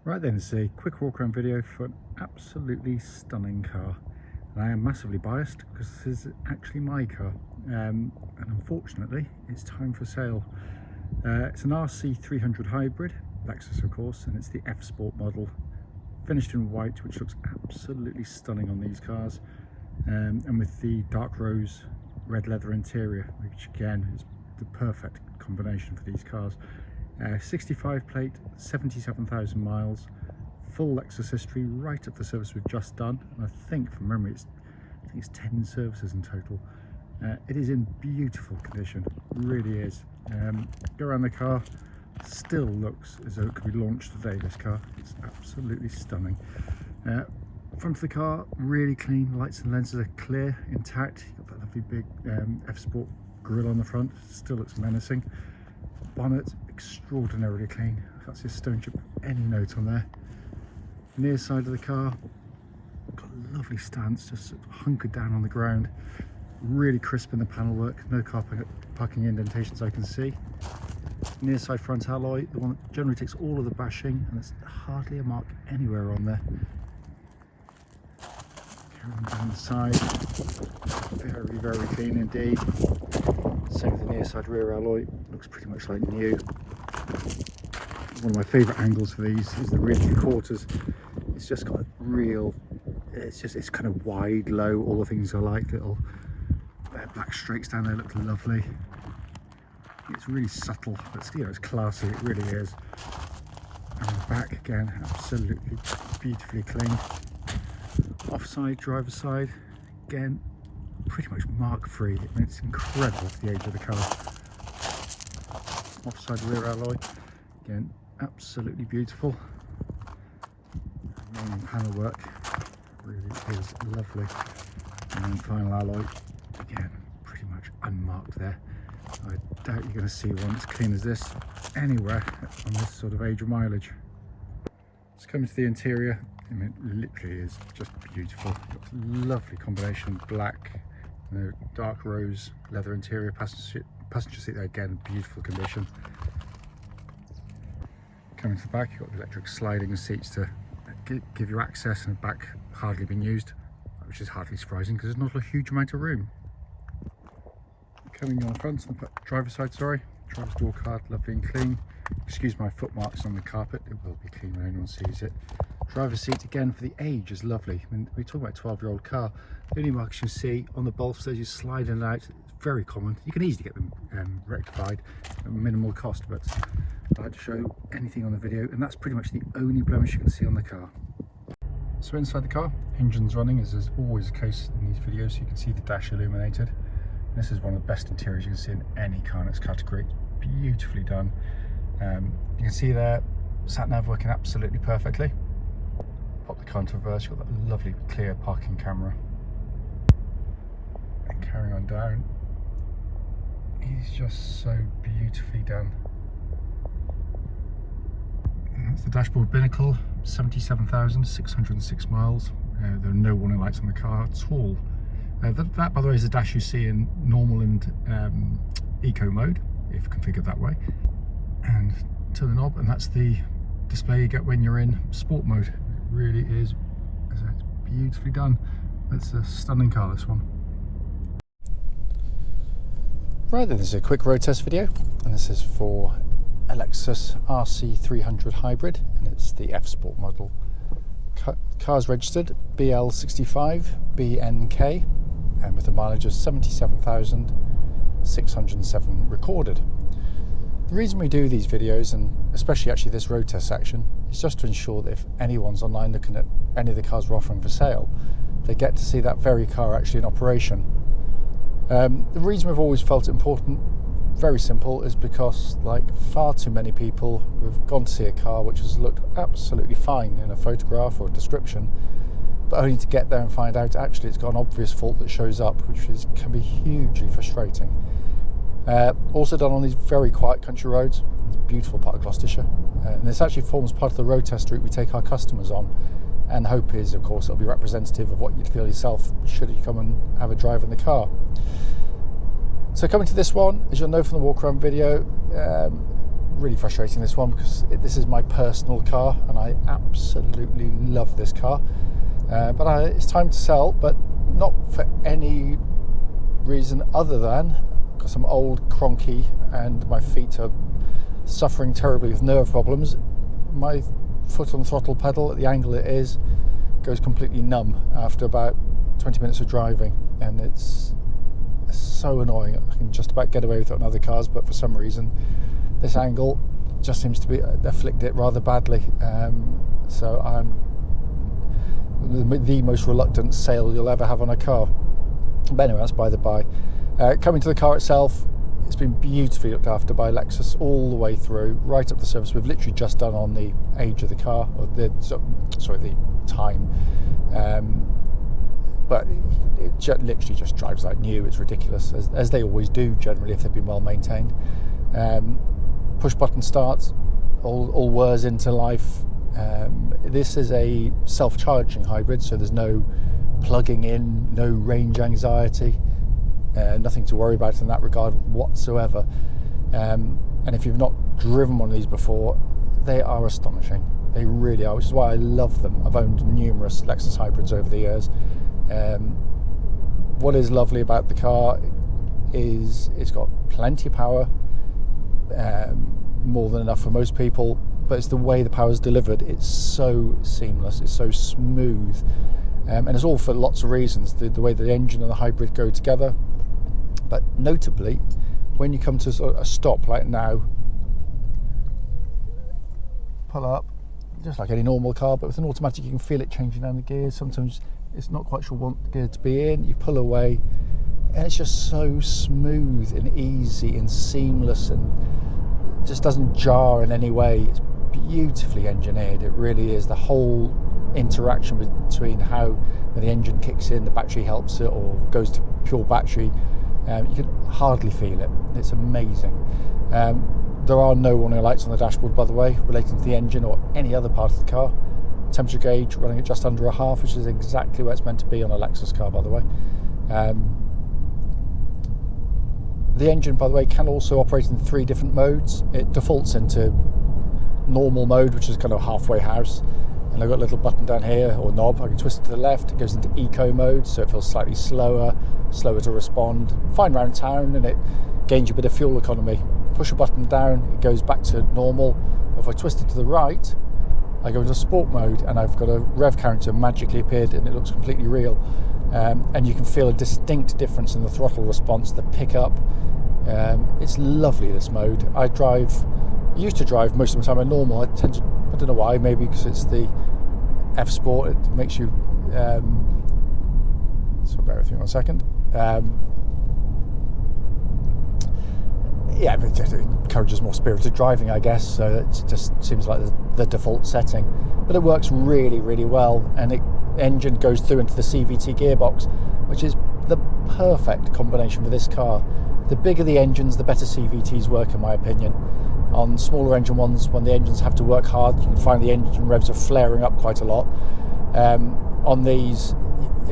Right then, it's a quick walk around video for an absolutely stunning car. And I am massively biased because this is actually my car, and unfortunately it's time for sale. It's an RC300 hybrid, Lexus of course, and it's the F Sport model, finished in white, which looks absolutely stunning on these cars, and with the dark rose red leather interior, which again is the perfect combination for these cars. 65 plate, 77,000 miles, full Lexus history right up the service we've just done, and I think from memory I think it's 10 services in total. It is in beautiful condition, really is. Go around the car, still looks as though it could be launched today, this car. It's absolutely stunning. Front of the car, really clean, lights and lenses are clear, intact. You've got that lovely big F Sport grille on the front, still looks menacing. Bonnet, extraordinarily clean. Can't see a stone chip, any note on there. Near side of the car, got a lovely stance, just sort of hunkered down on the ground. Really crisp in the panel work, no car parking indentations I can see. Near side front alloy, the one that generally takes all of the bashing, and there's hardly a mark anywhere on there. Carrying down the side, very, very clean indeed. Same with the near side rear alloy, looks pretty much like new. One of my favourite angles for these is the rear three quarters. It's just got a real, it's kind of wide, low, all the things I like. Little black streaks down there look lovely. It's really subtle, but it's classy, it really is. And the back again, absolutely beautifully clean. Offside, driver's side, again, pretty much mark free. I mean, it's incredible for the age of the car. Offside rear alloy, again, absolutely beautiful. Main panel work really is lovely. And then final alloy, again, pretty much unmarked there. I doubt you're going to see one as clean as this anywhere on this sort of age of mileage. Let's come into the interior. I mean, it literally is just beautiful. Lovely combination, black, dark rose leather interior, passenger seat there, again, beautiful condition. Coming to the back, you've got the electric sliding seats to give you access, and the back hardly been used, which is hardly surprising because there's not a huge amount of room. Coming on the front, on the driver's side, driver's door card, lovely and clean. Excuse my foot marks on the carpet, it will be clean when anyone sees it. Driver's seat, again, for the age, is lovely. I mean, we're talking about a 12-year-old car. The only marks you see on the bolsters, you slide in and out. It's very common. You can easily get them rectified at minimal cost, but I like to show anything on the video, and that's pretty much the only blemish you can see on the car. So inside the car, engine's running, as is always the case in these videos. You can see the dash illuminated. This is one of the best interiors you can see in any car in its category. Beautifully done. You can see there, sat nav working absolutely perfectly. Pop the car into reverse, you've got that lovely clear parking camera. And carrying on down, it's just so beautifully done. And that's the dashboard binnacle, 77,606 miles. There are no warning lights on the car at all. That, by the way, is the dash you see in normal and eco mode, if configured that way. And turn the knob, and that's the display you get when you're in sport mode. It really is, as I said, it's beautifully done. That's a stunning car, this one. Right then, this is a quick road test video, and this is for a Lexus RC300 hybrid, and it's the F Sport model. Car's registered BL65BNK, and with a mileage of 77,607 recorded. The reason we do these videos, and especially actually this road test section, is just to ensure that if anyone's online looking at any of the cars we're offering for sale, they get to see that very car actually in operation. The reason we've always felt it important, very simple, is because like far too many people have gone to see a car which has looked absolutely fine in a photograph or a description, but only to get there and find out actually it's got an obvious fault that shows up, which can be hugely frustrating. Also done on these very quiet country roads. It's a beautiful part of Gloucestershire, and this actually forms part of the road test route we take our customers on, and the hope is, of course, it'll be representative of what you'd feel yourself should you come and have a drive in the car. So coming to this one, as you'll know from the walk around video, really frustrating, this one, because this is my personal car and I absolutely love this car. But it's time to sell, but not for any reason other than because I'm old, cronky, and my feet are suffering terribly with nerve problems. My foot on the throttle pedal at the angle it is goes completely numb after about 20 minutes of driving, and it's so annoying. I can just about get away with it on other cars, but for some reason this angle just seems to be afflict it rather badly. So I'm the most reluctant sale you'll ever have on a car. But anyway, that's by the by. Coming to the car itself, it's been beautifully looked after by Lexus all the way through, right up the service. We've literally just done on the age of the car, or the time. But it literally just drives like new. It's ridiculous, as they always do generally if they've been well maintained. Push button starts, all whirs into life. This is a self-charging hybrid, so there's no plugging in, no range anxiety, nothing to worry about in that regard whatsoever. And if you've not driven one of these before, they are astonishing. They really are, which is why I love them. I've owned numerous Lexus hybrids over the years. What is lovely about the car is it's got plenty of power, more than enough for most people, but it's the way the power is delivered. It's so seamless, it's so smooth, and it's all for lots of reasons. The way the engine and the hybrid go together, but notably when you come to a stop like now, pull up just like any normal car, but with an automatic you can feel it changing down the gears. Sometimes it's not quite sure what gear to be in, you pull away and it's just so smooth and easy and seamless, and just doesn't jar in any way. It's beautifully engineered, it really is. The whole interaction between how when the engine kicks in, the battery helps it, or goes to pure battery, you can hardly feel it. It's amazing. There are no warning lights on the dashboard, by the way, relating to the engine or any other part of the car. Temperature gauge running at just under 1/2, which is exactly where it's meant to be on a Lexus car, by the way. The engine, by the way, can also operate in 3 different modes. It defaults into normal mode, which is kind of halfway house, and I've got a little button down here, or knob. I can twist it to the left. It goes into eco mode, so it feels slightly slower to respond. Fine round town, and it gains you a bit of fuel economy. Push a button down, it goes back to normal. If I twist it to the right, I go into sport mode, and I've got a rev counter magically appeared, and it looks completely real. And you can feel a distinct difference in the throttle response, the pickup. It's lovely, this mode. I used to drive most of the time a normal. I don't know why, maybe because it's the F Sport, it makes you, so bear with me 1 second. Yeah, it encourages more spirited driving, I guess, so it just seems like the default setting. But it works really, really well, and the engine goes through into the CVT gearbox, which is the perfect combination for this car. The bigger the engines, the better CVTs work, in my opinion. On smaller engine ones, when the engines have to work hard, you can find the engine revs are flaring up quite a lot. On these,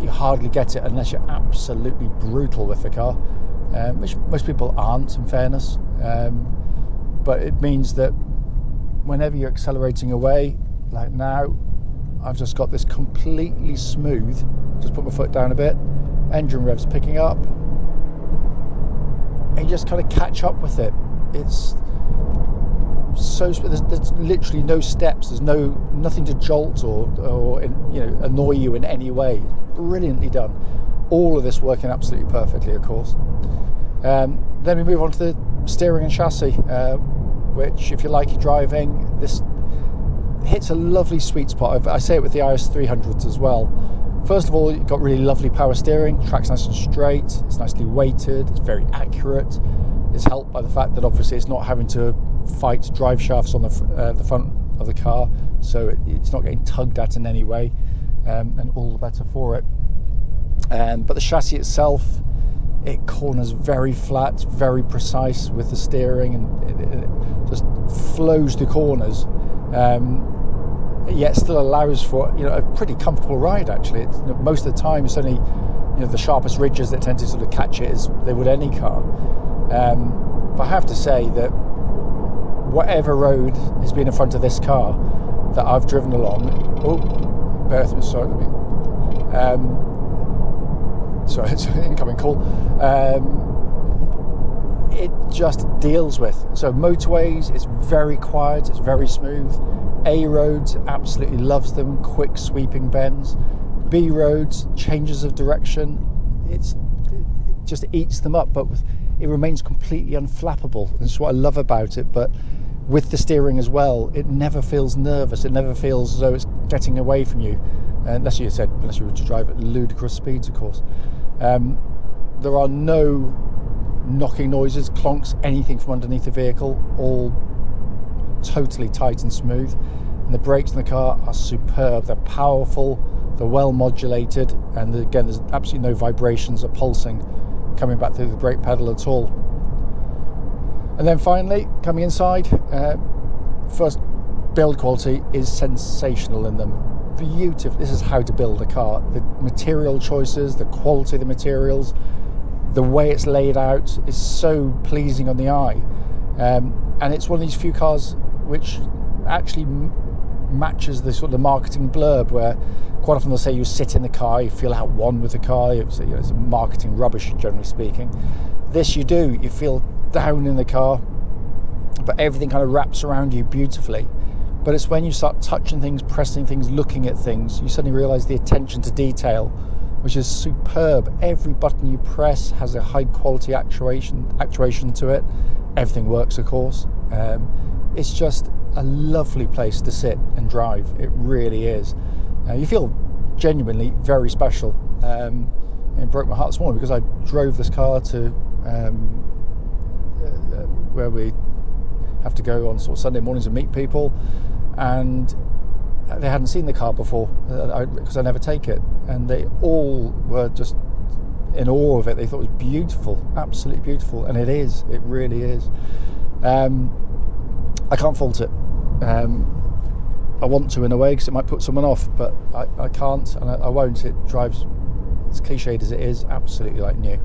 you hardly get it unless you're absolutely brutal with the car, which most people aren't, in fairness. But it means that whenever you're accelerating away, like now, I've just got this completely smooth, just put my foot down a bit, engine revs picking up, and you just kind of catch up with it. It's so there's literally no steps. There's nothing to jolt or annoy you in any way. It's brilliantly done. All of this working absolutely perfectly, of course. Then we move on to the steering and chassis, which, if you like your driving, this hits a lovely sweet spot. I say it with the IS 300s as well. First of all, you've got really lovely power steering, track's nice and straight, it's nicely weighted, it's very accurate. It's helped by the fact that obviously it's not having to fight drive shafts on the front of the car, so it's not getting tugged at in any way, and all the better for it. But the chassis itself, it corners very flat, very precise with the steering, and it just flows through corners. Yet still allows for a pretty comfortable ride. Actually, most of the time it's only the sharpest ridges that tend to sort of catch it as they would any car. But I have to say that whatever road has been in front of this car that I've driven along. Oh, bear with me, sorry. Sorry, it's an incoming call. It just deals with. So motorways, it's very quiet, it's very smooth. A roads, absolutely loves them, quick sweeping bends. B roads, changes of direction, it just eats them up, but it remains completely unflappable. And that's what I love about it. But with the steering as well, it never feels nervous, it never feels as though it's getting away from you, unless you were to drive at ludicrous speeds, of course. There are no knocking noises, clonks, anything from underneath the vehicle, all totally tight and smooth. And the brakes in the car are superb, they're powerful, they're well modulated, and again, there's absolutely no vibrations or pulsing coming back through the brake pedal at all. And then finally, coming inside, first, build quality is sensational in them. Beautiful. This is how to build a car. The material choices, the quality of the materials, the way it's laid out is so pleasing on the eye. And it's one of these few cars which actually matches the sort of marketing blurb, where quite often they'll say you sit in the car, you feel out one with the car. It's marketing rubbish, generally speaking. This you do. You feel down in the car, but everything kind of wraps around you beautifully. But it's when you start touching things, pressing things, looking at things, you suddenly realise the attention to detail, which is superb. Every button you press has a high quality actuation to it. Everything works, of course. It's just a lovely place to sit and drive. It really is. You feel genuinely very special. It broke my heart this morning because I drove this car to where we have to go on sort of Sunday mornings and meet people, and they hadn't seen the car before because I never take it, and they all were just in awe of it. They thought it was beautiful, absolutely beautiful, and it is. It really is. I can't fault it. I want to, in a way, because it might put someone off, but I can't, and I won't. It drives, as cliched as it is, absolutely like new.